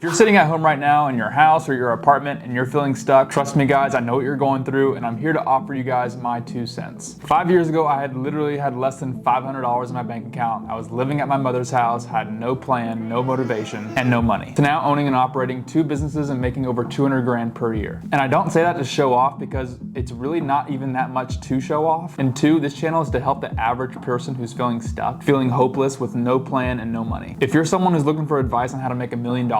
you're sitting at home right now in your house or your apartment and you're feeling stuck, trust me guys, I know what you're going through and I'm here to offer you guys my 2 cents. 5 years ago, I had literally had less than $500 in my bank account. I was living at my mother's house, had no plan, no motivation, and no money. To now owning and operating 2 businesses and making over 200 grand per year. And I don't say that to show off because it's really not even that much to show off. And 2, this channel is to help the average person who's feeling stuck, feeling hopeless with no plan and no money. If you're someone who's looking for advice on how to make $1 million,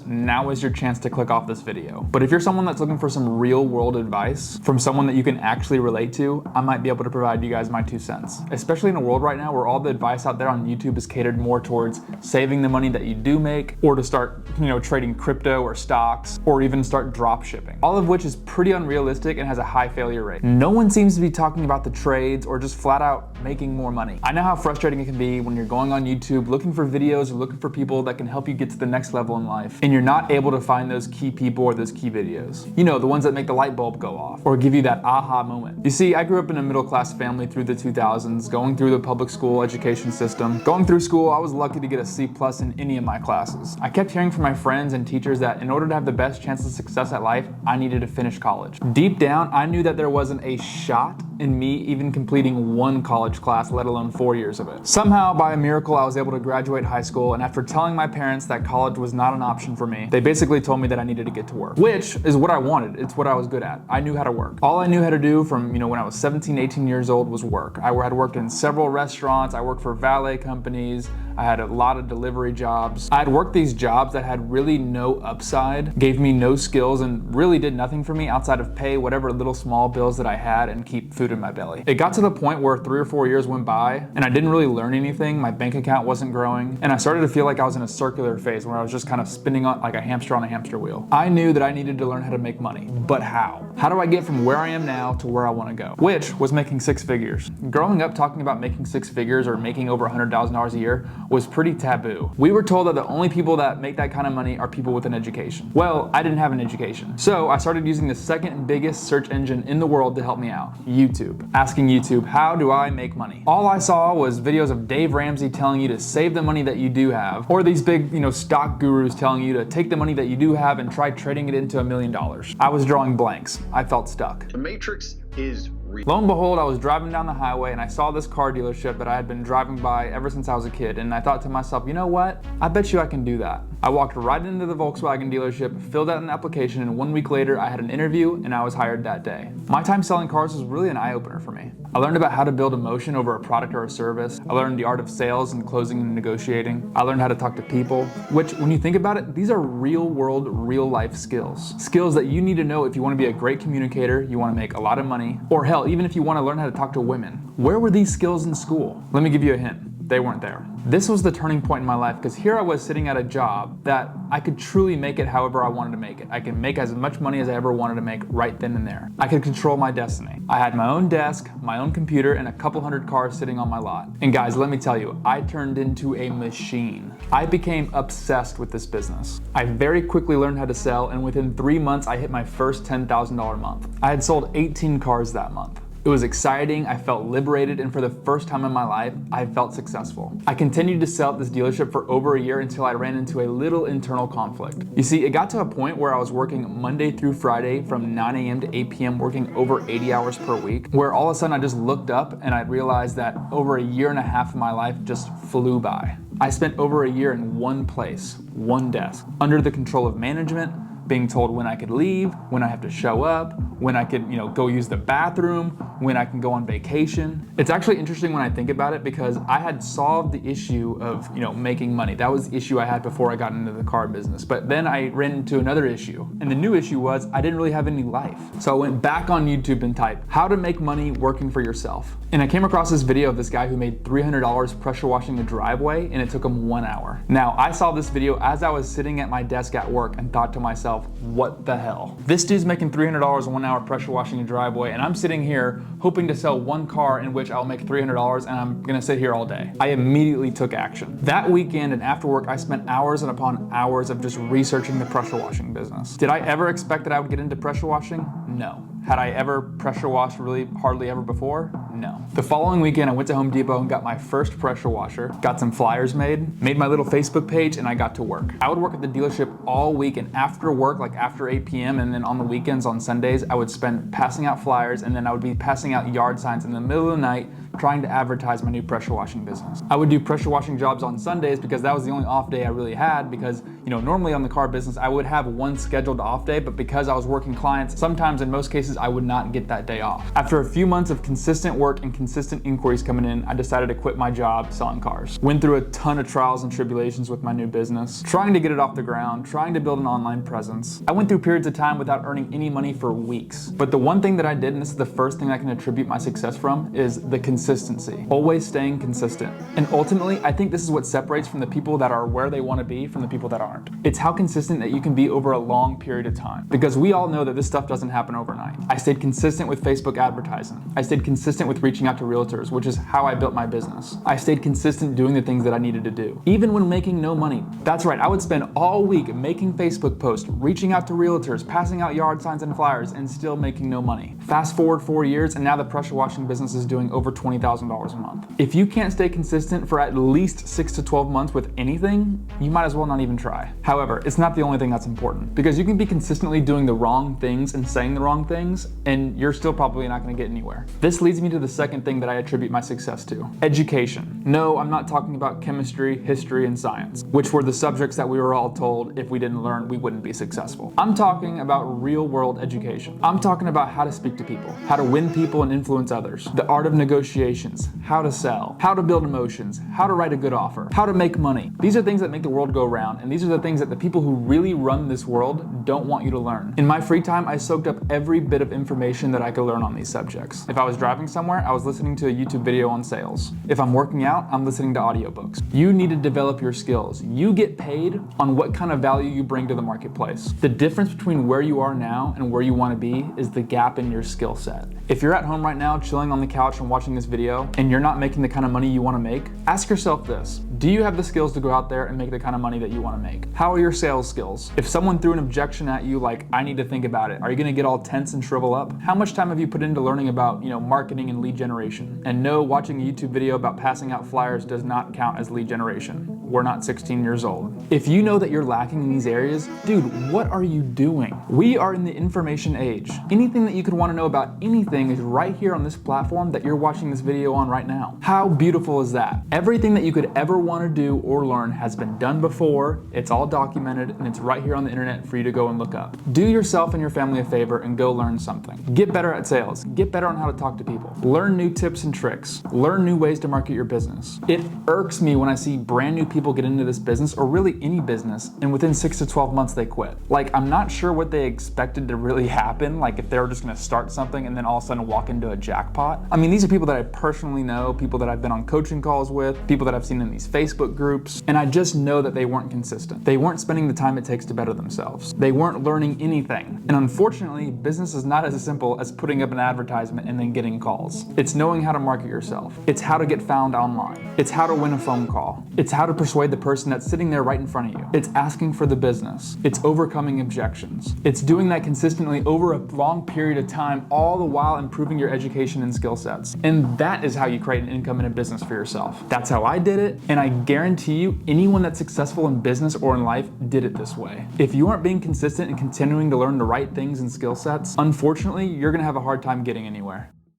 now is your chance to click off this video. But if you're someone that's looking for some real world advice from someone that you can actually relate to, I might be able to provide you guys my 2 cents. Especially in a world right now where all the advice out there on YouTube is catered more towards saving the money that you do make, or to start, trading crypto or stocks, or even start drop shipping. All of which is pretty unrealistic and has a high failure rate. No one seems to be talking about the trades or just flat out making more money. I know how frustrating it can be when you're going on YouTube looking for videos or looking for people that can help you get to the next level in life, and you're not able to find those key people or those key videos. The ones that make the light bulb go off or give you that aha moment. You see, I grew up in a middle class family through the 2000s, going through the public school education system. Going through school, I was lucky to get a C+ in any of my classes. I kept hearing from my friends and teachers that in order to have the best chance of success at life, I needed to finish college. Deep down, I knew that there wasn't a shot in me even completing 1 college class, let alone 4 years of it. Somehow, by a miracle, I was able to graduate high school, and after telling my parents that college was not an option for me, they basically told me that I needed to get to work, which is what I wanted. It's what I was good at. I knew how to work. All I knew how to do from, when I was 17, 18 years old was work. I had worked in several restaurants. I worked for valet companies. I had a lot of delivery jobs. I had worked these jobs that had really no upside, gave me no skills, and really did nothing for me outside of pay whatever little small bills that I had and keep food in my belly. It got to the point where 3 or 4 years went by and I didn't really learn anything. My bank account wasn't growing, and I started to feel like I was in a circular phase where I was just kind of spinning on like a hamster on a hamster wheel. I knew that I needed to learn how to make money, but how? How do I get from where I am now to where I want to go? Which was making 6 figures. Growing up, talking about making 6 figures or making over $100,000 a year was pretty taboo. We were told that the only people that make that kind of money are people with an education. Well, I didn't have an education. So I started using the second biggest search engine in the world to help me out, YouTube. Asking YouTube, how do I make money? All I saw was videos of Dave Ramsey telling you to save the money that you do have, or these big, stock gurus telling you to take the money that you do have and try trading it into $1 million. I was drawing blanks. I felt stuck. The Matrix is real. Lo and behold, I was driving down the highway and I saw this car dealership that I had been driving by ever since I was a kid, and I thought to myself, you know what? I bet you I can do that. I walked right into the Volkswagen dealership, filled out an application, and 1 week later I had an interview and I was hired that day. My time selling cars was really an eye-opener for me. I learned about how to build emotion over a product or a service. I learned the art of sales and closing and negotiating. I learned how to talk to people, which when you think about it, these are real world, real life skills. Skills that you need to know if you want to be a great communicator, you want to make a lot of money, or hell, even if you want to learn how to talk to women. Where were these skills in school? Let me give you a hint. They weren't there. This was the turning point in my life because here I was sitting at a job that I could truly make it however I wanted to make it. I could make as much money as I ever wanted to make right then and there. I could control my destiny. I had my own desk, my own computer, and a couple hundred cars sitting on my lot. And guys, let me tell you, I turned into a machine. I became obsessed with this business. I very quickly learned how to sell, and within 3 months, I hit my first $10,000 month. I had sold 18 cars that month. It was exciting, I felt liberated, and for the first time in my life, I felt successful. I continued to sell at this dealership for over a year until I ran into a little internal conflict. You see, it got to a point where I was working Monday through Friday from 9 a.m. to 8 p.m. working over 80 hours per week, where all of a sudden I just looked up and I realized that over a year and a half of my life just flew by. I spent over a year in one place, one desk, under the control of management, being told when I could leave, when I have to show up, when I could, go use the bathroom, when I can go on vacation. It's actually interesting when I think about it because I had solved the issue of, making money. That was the issue I had before I got into the car business. But then I ran into another issue. And the new issue was I didn't really have any life. So I went back on YouTube and typed, how to make money working for yourself. And I came across this video of this guy who made $300 pressure washing a driveway, and it took him 1 hour. Now, I saw this video as I was sitting at my desk at work and thought to myself, what the hell? This dude's making $300 1 hour pressure washing a driveway, and I'm sitting here hoping to sell 1 car in which I'll make $300, and I'm gonna sit here all day. I immediately took action. That weekend and after work, I spent hours and upon hours of just researching the pressure washing business. Did I ever expect that I would get into pressure washing? No. Had I ever pressure washed really hardly ever before? No. The following weekend, I went to Home Depot and got my first pressure washer, got some flyers made my little Facebook page, and I got to work. I would work at the dealership all week, and after work, like after 8 p.m., and then on the weekends, on Sundays, I would spend passing out flyers, and then I would be passing out yard signs in the middle of the night trying to advertise my new pressure washing business. I would do pressure washing jobs on Sundays because that was the only off day I really had, because normally on the car business I would have one scheduled off day, but because I was working clients, sometimes in most cases I would not get that day off. After a few months of consistent work and consistent inquiries coming in, I decided to quit my job selling cars. Went through a ton of trials and tribulations with my new business, trying to get it off the ground, trying to build an online presence. I went through periods of time without earning any money for weeks. But the one thing that I did, and this is the first thing I can attribute my success from, is the consistency. Always staying consistent. And ultimately, I think this is what separates from the people that are where they want to be from the people that aren't. It's how consistent that you can be over a long period of time. Because we all know that this stuff doesn't happen overnight. I stayed consistent with Facebook advertising. I stayed consistent with reaching out to realtors, which is how I built my business. I stayed consistent doing the things that I needed to do, even when making no money. That's right, I would spend all week making Facebook posts, reaching out to realtors, passing out yard signs and flyers, and still making no money. Fast forward 4 years, and now the pressure washing business is doing over $20,000 a month. If you can't stay consistent for at least 6 to 12 months with anything, you might as well not even try. However, it's not the only thing that's important, because you can be consistently doing the wrong things and saying the wrong things, and you're still probably not going to get anywhere. This leads me to the second thing that I attribute my success to: education. No, I'm not talking about chemistry, history, and science, which were the subjects that we were all told if we didn't learn, we wouldn't be successful. I'm talking about real-world education. I'm talking about how to speak to people, how to win people and influence others, the art of negotiations, how to sell, how to build emotions, how to write a good offer, how to make money. These are things that make the world go round, and these are the things that the people who really run this world don't want you to learn. In my free time, I soaked up every bit of information that I could learn on these subjects. If I was driving somewhere, I was listening to a YouTube video on sales. If I'm working out, I'm listening to audiobooks. You need to develop your skills. You get paid on what kind of value you bring to the marketplace. The difference between where you are now and where you want to be is the gap in your skill set. If you're at home right now, chilling on the couch and watching this video, and you're not making the kind of money you want to make, ask yourself this: do you have the skills to go out there and make the kind of money that you want to make? How are your sales skills? If someone threw an objection at you like, I need to think about it, are you going to get all tense and shrivel up? How much time have you put into learning about, marketing and lead generation? And no, watching a YouTube video about passing out flyers does not count as lead generation. We're not 16 years old. If you know that you're lacking in these areas, dude, what are you doing? We are in the information age. Anything that you could want to know about anything is right here on this platform that you're watching this video on right now. How beautiful is that? Everything that you could ever want to do or learn has been done before, it's all documented, and it's right here on the internet for you to go and look up. Do yourself and your family a favor and go learn something. Get better at sales. Get better on how to talk to people. Learn new tips and tricks. Learn new ways to market your business. It irks me when I see brand new people get into this business, or really any business, and within 6 to 12 months they quit. Like, I'm not sure what they expected to really happen, like if they were just gonna start something and then all of a sudden walk into a jackpot. I mean, these are people that I personally know, people that I've been on coaching calls with, people that I've seen in these Facebook groups, and I just know that they weren't consistent. They weren't spending the time it takes to better themselves. They weren't learning anything. And unfortunately, business is not as simple as putting up an advertisement and then getting calls. It's knowing how to market yourself. It's how to get found online. It's how to win a phone call. It's how to persuade the person that's sitting there right in front of you. It's asking for the business. It's overcoming objections. It's doing that consistently over a long period of time, all the while improving your education and skill sets. And that is how you create an income and a business for yourself. That's how I did it, and I guarantee you, anyone that's successful in business or in life did it this way. If you aren't being consistent and continuing to learn the right things and skill sets, unfortunately, you're gonna have a hard time getting anywhere.